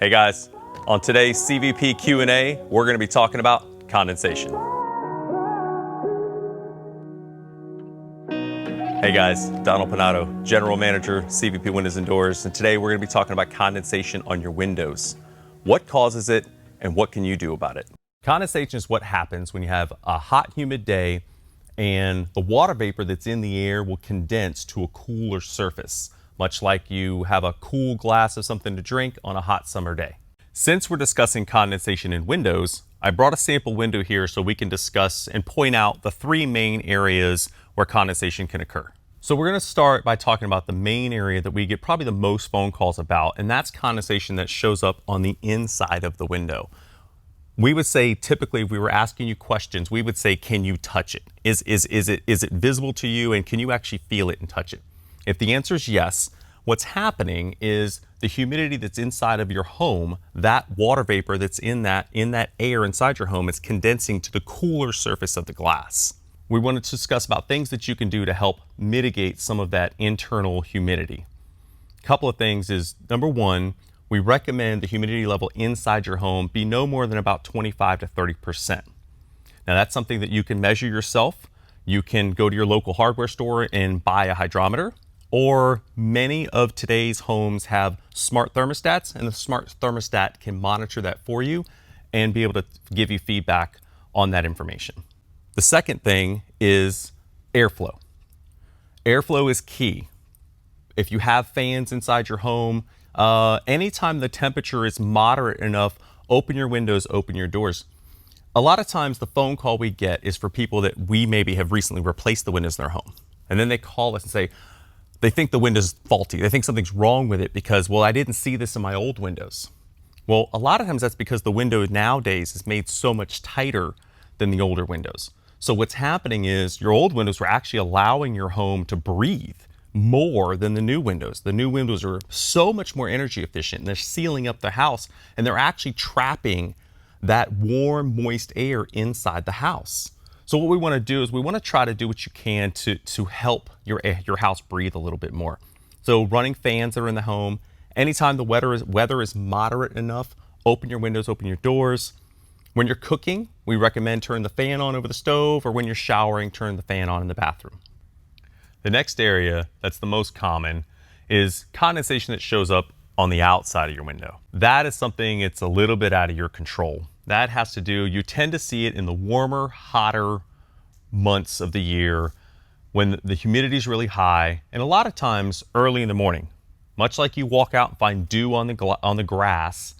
Hey guys, on today's CVP Q&A, we're going to be talking about condensation. Hey guys, Donald Pinato, General Manager, CVP Windows and Doors, and today we're going to be talking about condensation on your windows. What causes it and what can you do about it? Condensation is what happens when you have a hot, humid day and the water vapor that's in the air will condense to a cooler surface, much like you have a cool glass of something to drink on a hot summer day. Since we're discussing condensation in windows, I brought a sample window here so we can discuss and point out the three main areas where condensation can occur. So we're going to start by talking about the main area that we get probably the most phone calls about, and that's condensation that shows up on the inside of the window. We would say typically if we were asking you questions, we would say, can you touch it? Is it visible to you and can you actually feel it and touch it? If the answer is yes, what's happening is the humidity that's inside of your home, that water vapor that's in that air inside your home is condensing to the cooler surface of the glass. We wanted to discuss about things that you can do to help mitigate some of that internal humidity. A couple of things is, number one, we recommend the humidity level inside your home be no more than about 25 to 30%. Now that's something that you can measure yourself. You can go to your local hardware store and buy a hydrometer, or many of today's homes have smart thermostats, and the smart thermostat can monitor that for you and be able to give you feedback on that information. The second thing is airflow. Airflow is key. If you have fans inside your home, anytime the temperature is moderate enough, open your windows, open your doors. A lot of times the phone call we get is for people that we maybe have recently replaced the windows in their home. And then they call us and say, they think the window's faulty. They think something's wrong with it because, well, I didn't see this in my old windows. Well, a lot of times that's because the window nowadays is made so much tighter than the older windows. So what's happening is your old windows were actually allowing your home to breathe more than the new windows. The new windows are so much more energy efficient, and they're sealing up the house, and they're actually trapping that warm, moist air inside the house. So what we want to do is we want to try to do what you can to help your house breathe a little bit more. So running fans that are in the home, anytime the weather is moderate enough, open your windows, open your doors. When you're cooking, we recommend turn the fan on over the stove, or when you're showering, turn the fan on in the bathroom. The next area that's the most common is condensation that shows up on the outside of your window. That is something it's a little bit out of your control. That has to do, you tend to see it in the warmer, hotter months of the year when the humidity is really high, and a lot of times early in the morning. Much like you walk out and find dew on the grass,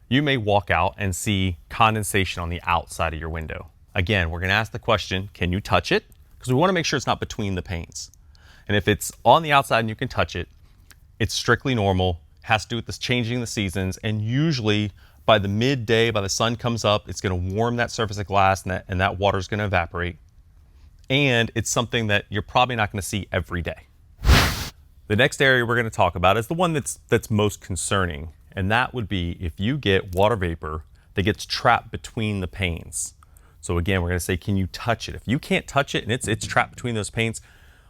you may walk out and see condensation on the outside of your window. Again, we're going to ask the question, can you touch it? Because we want to make sure it's not between the panes. And if it's on the outside and you can touch it, it's strictly normal, has to do with this changing the seasons, and usually by the midday, by the sun comes up, it's going to warm that surface of glass, and that water is going to evaporate. And it's something that you're probably not going to see every day. The next area we're going to talk about is the one that's most concerning, and that would be if you get water vapor that gets trapped between the panes. So again, we're going to say, can you touch it? If you can't touch it and it's trapped between those panes,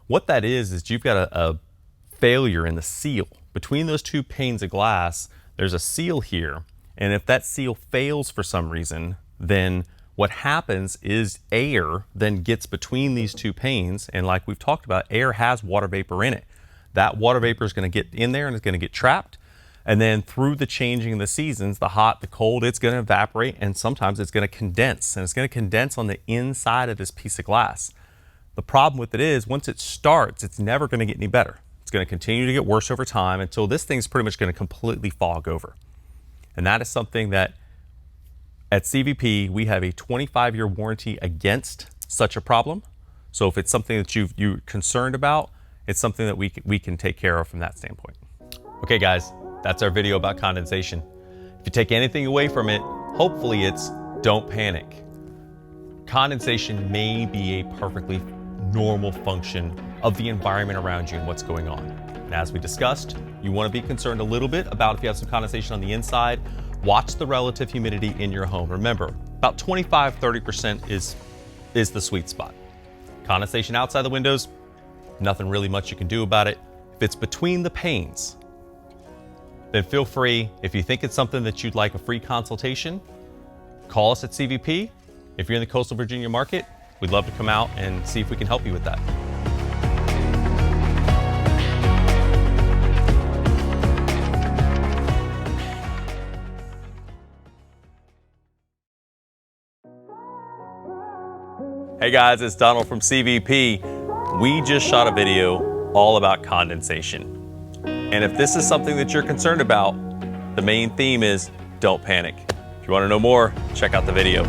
what that is you've got a failure in the seal. Between those two panes of glass, there's a seal here. And if that seal fails for some reason, then what happens is air then gets between these two panes. And like we've talked about, air has water vapor in it. That water vapor is going to get in there and it's going to get trapped. And then through the changing of the seasons, the hot, the cold, it's going to evaporate, and sometimes it's going to condense. And it's going to condense on the inside of this piece of glass. The problem with it is once it starts, it's never going to get any better. It's going to continue to get worse over time until this thing's pretty much going to completely fog over. And that is something that at CVP, we have a 25-year warranty against such a problem. So if it's something that you're concerned about, it's something that we can take care of from that standpoint. Okay, guys, that's our video about condensation. If you take anything away from it, hopefully it's don't panic. Condensation may be a perfectly normal function of the environment around you and what's going on. And as we discussed, you want to be concerned a little bit about if you have some condensation on the inside. Watch the relative humidity in your home. Remember, about 25-30% is the sweet spot. Condensation outside the windows, nothing really much you can do about it. If it's between the panes, then feel free, if you think it's something that you'd like a free consultation, call us at CVP. If you're in the coastal Virginia market, we'd love to come out and see if we can help you with that. Hey guys, it's Donald from CVP. We just shot a video all about condensation. And if this is something that you're concerned about, the main theme is don't panic. If you want to know more, check out the video.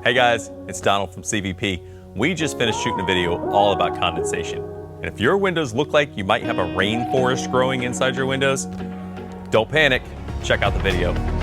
Hey guys, it's Donald from CVP. We just finished shooting a video all about condensation. And if your windows look like you might have a rainforest growing inside your windows, don't panic, check out the video.